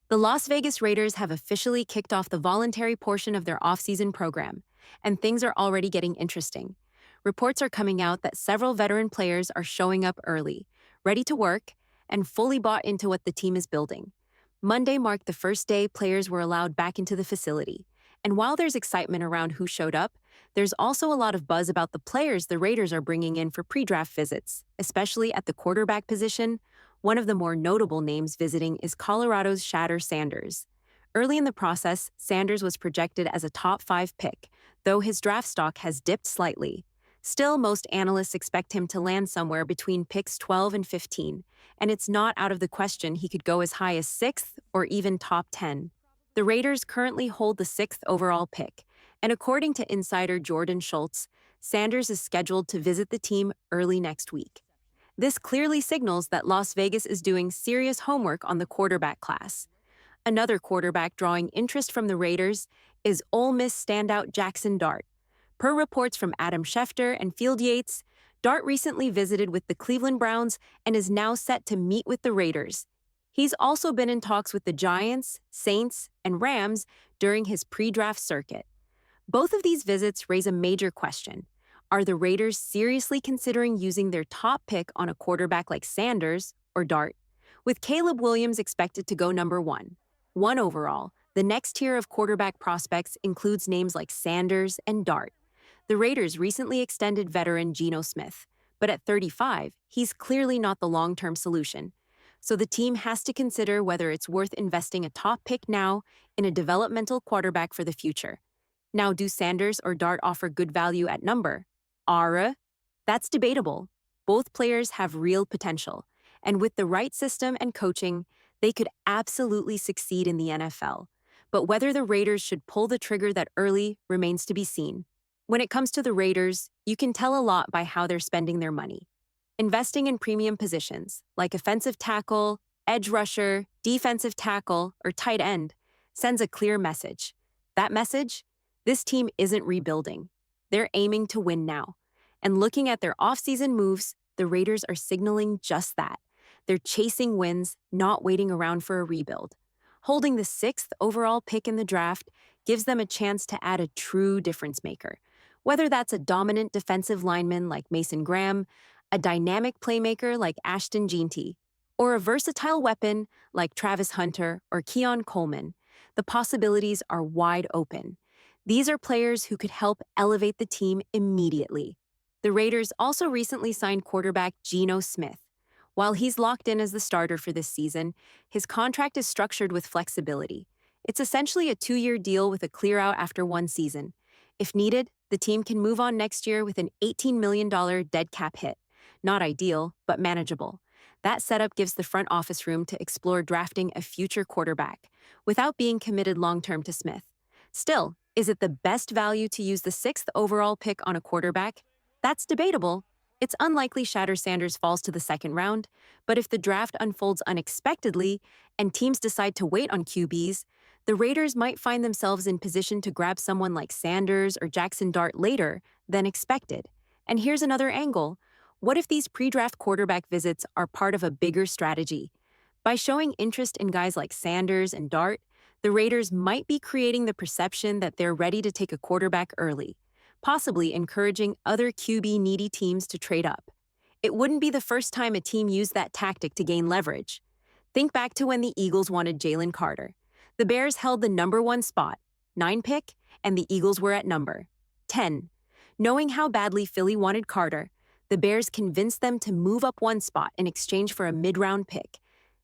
The Las Vegas Raiders have officially kicked off the voluntary portion of their offseason program, and things are already getting interesting. Reports are coming out that several veteran players are showing up early, ready to work, and fully bought into what the team is building. Monday marked the first day players were allowed back into the facility, and while there's excitement around who showed up, there's also a lot of buzz about the players the Raiders are bringing in for pre-draft visits, especially at the quarterback position. One of the more notable names visiting is Colorado's ShedeurSanders. Early in the process, Sanders was projected as a top 5 pick, though his draft stock has dipped slightly. Still, most analysts expect him to land somewhere between picks 12 and 15, and it's not out of the question he could go as high as 6th or even top 10. The Raiders currently hold the 6th overall pick, and according to insider Jordan Schultz, Sanders is scheduled to visit the team early next week. This clearly signals that Las Vegas is doing serious homework on the quarterback class. Another quarterback drawing interest from the Raiders is Ole Miss standout JacksonDart. Per reports from Adam Schefter and Field Yates, Dart recently visited with the Cleveland Browns and is now set to meet with the Raiders. He's also been in talks with the Giants, Saints, and Rams during his pre-draft circuit. Both of these visits raise a major question. Are the Raiders seriously considering using their top pick on a quarterback like Sanders or Dart? With Caleb Williams expected to go number 1 overall, the next tier of quarterback prospects includes names like Sanders and Dart. The Raiders recently extended veteran Geno Smith, but at 35, he's clearly not the long-term solution. So the team has to consider whether it's worth investing a top pick now in a developmental quarterback for the future. Now, do Sanders or Dart offer good value at number? That's debatable. Both players have real potential, and with the right system and coaching, they could absolutely succeed in the NFL. But whether the Raiders should pull the trigger that early remains to be seen. When it comes to the Raiders, you can tell a lot by how they're spending their money. Investing in premium positions, like offensive tackle, edge rusher, defensive tackle, or tight end, sends a clear message. That message? This team isn't rebuilding. They're aiming to win now. And looking at their offseason moves, the Raiders are signaling just that. They're chasing wins, not waiting around for a rebuild. Holding the 6th overall pick in the draft gives them a chance to add a true difference maker. Whether that's a dominant defensive lineman like Mason Graham, a dynamic playmaker like Ashton Jeanty, or a versatile weapon like Travis Hunter or Keon Coleman, the possibilities are wide open. These are players who could help elevate the team immediately. The Raiders also recently signed quarterback Geno Smith. While he's locked in as the starter for this season, his contract is structured with flexibility. It's essentially a 2-year deal with a clear-out after 1 season. If needed, the team can move on next year with an $18 million dead cap hit. Not ideal, but manageable. That setup gives the front office room to explore drafting a future quarterback without being committed long-term to Smith. Still, is it the best value to use the 6th overall pick on a quarterback? That's debatable. It's unlikely ShedeurSanders falls to the 2nd round, but if the draft unfolds unexpectedly and teams decide to wait on QBs, the Raiders might find themselves in position to grab someone like Sanders or JacksonDart later than expected. And here's another angle. What if these pre-draft quarterback visits are part of a bigger strategy? By showing interest in guys like Sanders and Dart, the Raiders might be creating the perception that they're ready to take a quarterback early, possibly encouraging other QB-needy teams to trade up. It wouldn't be the first time a team used that tactic to gain leverage. Think back to when the Eagles wanted Jalen Carter. The Bears held the number 1 spot, 9 pick, and the Eagles were at number 10. Knowing how badly Philly wanted Carter, the Bears convinced them to move up 1 spot in exchange for a mid-round pick.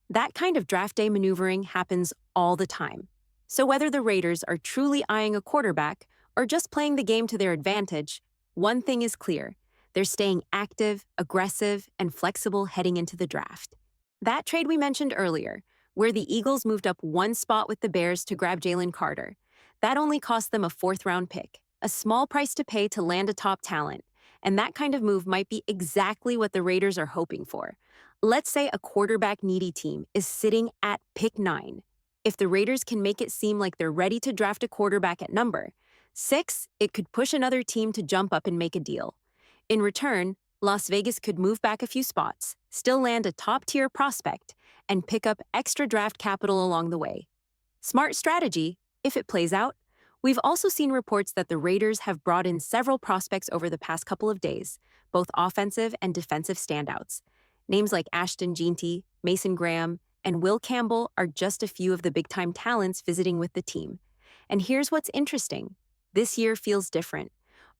That kind of draft day maneuvering happens all the time. So whether the Raiders are truly eyeing a quarterback or just playing the game to their advantage, one thing is clear. They're staying active, aggressive, and flexible heading into the draft. That trade we mentioned earlier, where the Eagles moved up 1 spot with the Bears to grab Jalen Carter, that only cost them a 4th-round pick, a small price to pay to land a top talent. And that kind of move might be exactly what the Raiders are hoping for. Let's say a quarterback-needy team is sitting at pick 9. If the Raiders can make it seem like they're ready to draft a quarterback at number 6, it could push another team to jump up and make a deal. In return, Las Vegas could move back a few spots, still land a top-tier prospect, and pick up extra draft capital along the way. Smart strategy, if it plays out. We've also seen reports that the Raiders have brought in several prospects over the past couple of days, both offensive and defensive standouts. Names like Ashton Jeanty, Mason Graham, and Will Campbell are just a few of the big-time talents visiting with the team. And here's what's interesting. This year feels different.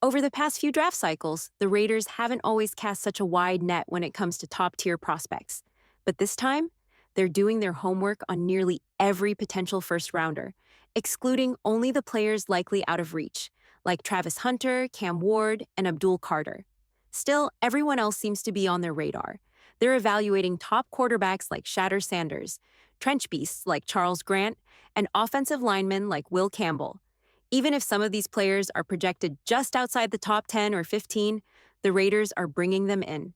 Over the past few draft cycles, the Raiders haven't always cast such a wide net when it comes to top-tier prospects. But this time, they're doing their homework on nearly every potential first-rounder, excluding only the players likely out of reach, like Travis Hunter, CamWard, and Abdul Carter. Still, everyone else seems to be on their radar. They're evaluating top quarterbacks like ShedeurSanders, trench beasts like Charles Grant, and offensive linemen like Will Campbell. Even if some of these players are projected just outside the top 10 or 15, the Raiders are bringing them in.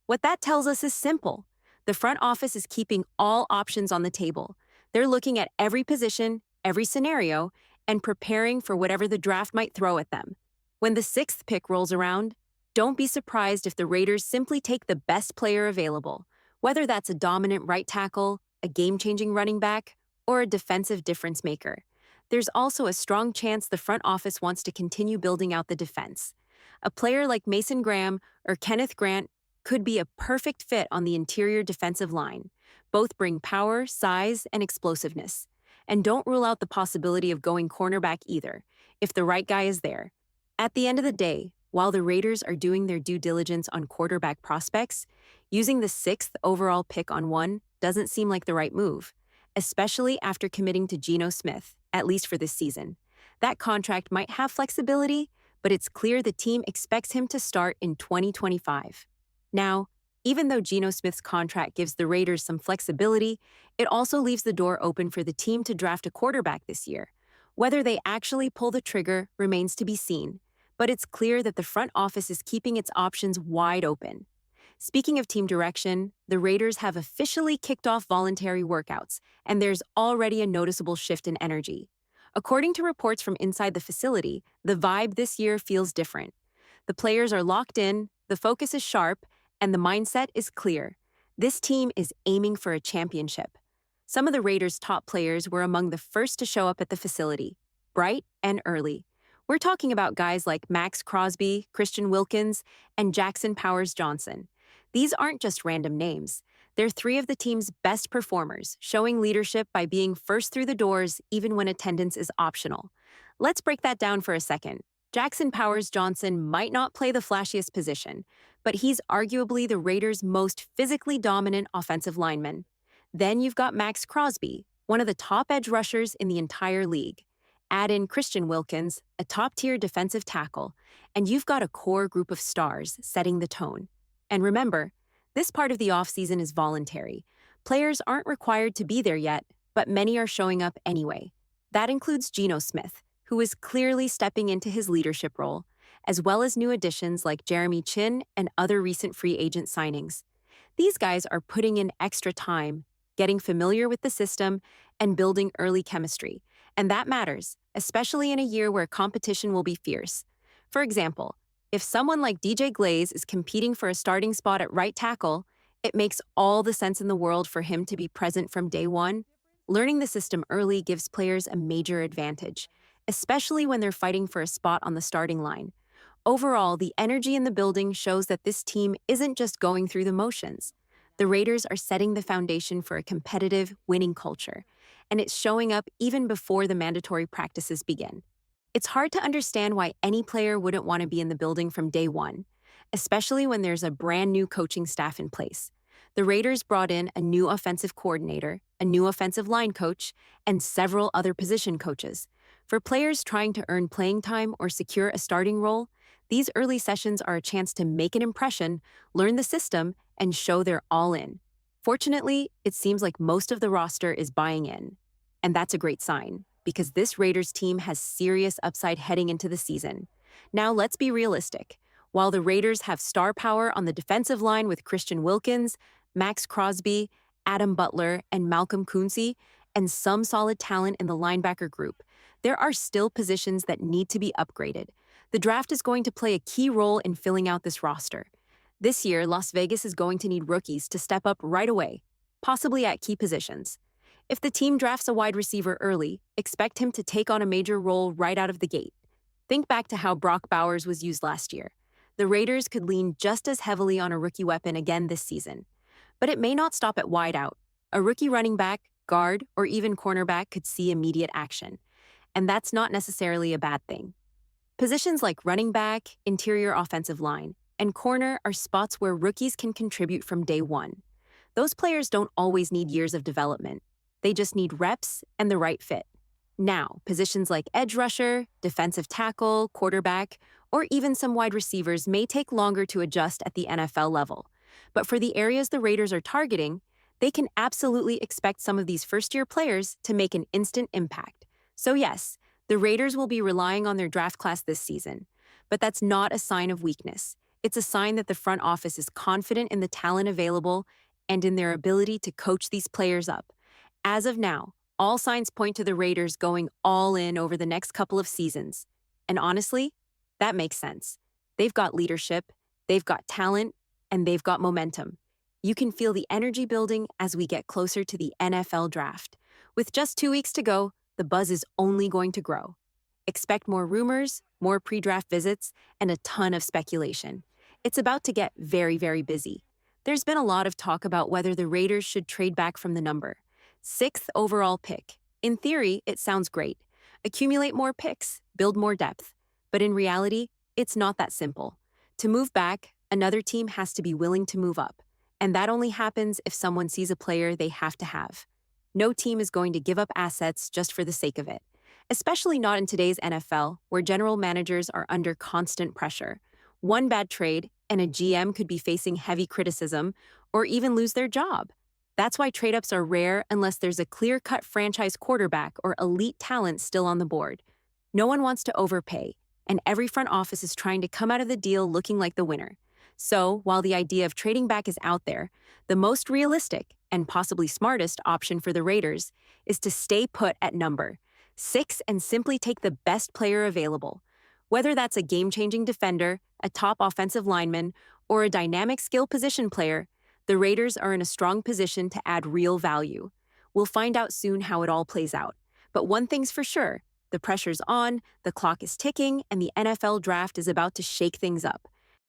What that tells us is simple. The front office is keeping all options on the table. They're looking at every position, every scenario, and preparing for whatever the draft might throw at them. When the sixth pick rolls around, don't be surprised if the Raiders simply take the best player available, whether that's a dominant right tackle, a game-changing running back, or a defensive difference maker. There's also a strong chance the front office wants to continue building out the defense. A player like Mason Graham or Kenneth Grant could be a perfect fit on the interior defensive line. Both bring power, size, and explosiveness. And don't rule out the possibility of going cornerback either, if the right guy is there. At the end of the day, while the Raiders are doing their due diligence on quarterback prospects, using the 6th overall pick on one doesn't seem like the right move, especially after committing to Geno Smith, at least for this season. That contract might have flexibility, but it's clear the team expects him to start in 2025. Now, even though Geno Smith's contract gives the Raiders some flexibility, it also leaves the door open for the team to draft a quarterback this year. Whether they actually pull the trigger remains to be seen, but it's clear that the front office is keeping its options wide open. Speaking of team direction, the Raiders have officially kicked off voluntary workouts, and there's already a noticeable shift in energy. According to reports from inside the facility, the vibe this year feels different. The players are locked in, the focus is sharp, and the mindset is clear. This team is aiming for a championship. Some of the Raiders' top players were among the first to show up at the facility, bright and early. We're talking about guys like Maxx Crosby, Christian Wilkins, and Jackson Powers Johnson. These aren't just random names. They're three of the team's best performers, showing leadership by being first through the doors even when attendance is optional. Let's break that down for a second. Jackson Powers Johnson might not play the flashiest position, but he's arguably the Raiders' most physically dominant offensive lineman. Then you've got Maxx Crosby, one of the top edge rushers in the entire league. Add in Christian Wilkins, a top-tier defensive tackle, and you've got a core group of stars setting the tone. And remember, this part of the offseason is voluntary. Players aren't required to be there yet, but many are showing up anyway. That includes Geno Smith, who is clearly stepping into his leadership role, as well as new additions like Jeremy Chin and other recent free agent signings. These guys are putting in extra time, getting familiar with the system, and building early chemistry. And that matters, especially in a year where competition will be fierce. For example, if someone like DJ Glaze is competing for a starting spot at right tackle, it makes all the sense in the world for him to be present from day one. Learning the system early gives players a major advantage, especially when they're fighting for a spot on the starting line. Overall, the energy in the building shows that this team isn't just going through the motions. The Raiders are setting the foundation for a competitive, winning culture, and it's showing up even before the mandatory practices begin. It's hard to understand why any player wouldn't want to be in the building from day one, especially when there's a brand new coaching staff in place. The Raiders brought in a new offensive coordinator, a new offensive line coach, and several other position coaches. For players trying to earn playing time or secure a starting role, these early sessions are a chance to make an impression, learn the system, and show they're all in. Fortunately, it seems like most of the roster is buying in. And that's a great sign, because this Raiders team has serious upside heading into the season. Now, let's be realistic. While the Raiders have star power on the defensive line with Christian Wilkins, Maxx Crosby, Adam Butler, and Malcolm Kunze, and some solid talent in the linebacker group, there are still positions that need to be upgraded. The draft is going to play a key role in filling out this roster. This year, Las Vegas is going to need rookies to step up right away, possibly at key positions. If the team drafts a wide receiver early, expect him to take on a major role right out of the gate. Think back to how Brock Bowers was used last year. The Raiders could lean just as heavily on a rookie weapon again this season. But it may not stop at wide out. A rookie running back, guard, or even cornerback could see immediate action. And that's not necessarily a bad thing. Positions like running back, interior offensive line, and corner are spots where rookies can contribute from day one. Those players don't always need years of development. They just need reps and the right fit. Now, positions like edge rusher, defensive tackle, quarterback, or even some wide receivers may take longer to adjust at the NFL level. But for the areas the Raiders are targeting, they can absolutely expect some of these first-year players to make an instant impact. So yes, the Raiders will be relying on their draft class this season. But that's not a sign of weakness. It's a sign that the front office is confident in the talent available and in their ability to coach these players up. As of now, all signs point to the Raiders going all in over the next couple of seasons. And honestly, that makes sense. They've got leadership, they've got talent, and they've got momentum. You can feel the energy building as we get closer to the NFL draft. With just 2 weeks to go, the buzz is only going to grow. Expect more rumors, more pre-draft visits, and a ton of speculation. It's about to get very, very busy. There's been a lot of talk about whether the Raiders should trade back from the number. 6th overall pick. In theory, it sounds great. Accumulate more picks, build more depth. But in reality, it's not that simple. To move back, another team has to be willing to move up. And that only happens if someone sees a player they have to have. No team is going to give up assets just for the sake of it. Especially not in today's NFL, where general managers are under constant pressure. One bad trade, and a GM could be facing heavy criticism or even lose their job. That's why trade-ups are rare unless there's a clear-cut franchise quarterback or elite talent still on the board. No one wants to overpay, and every front office is trying to come out of the deal looking like the winner. So, while the idea of trading back is out there, the most realistic and possibly smartest option for the Raiders is to stay put at number 6 and simply take the best player available. Whether that's a game-changing defender, a top offensive lineman, or a dynamic skill position player, the Raiders are in a strong position to add real value. We'll find out soon how it all plays out. But one thing's for sure, the pressure's on, the clock is ticking, and the NFL draft is about to shake things up.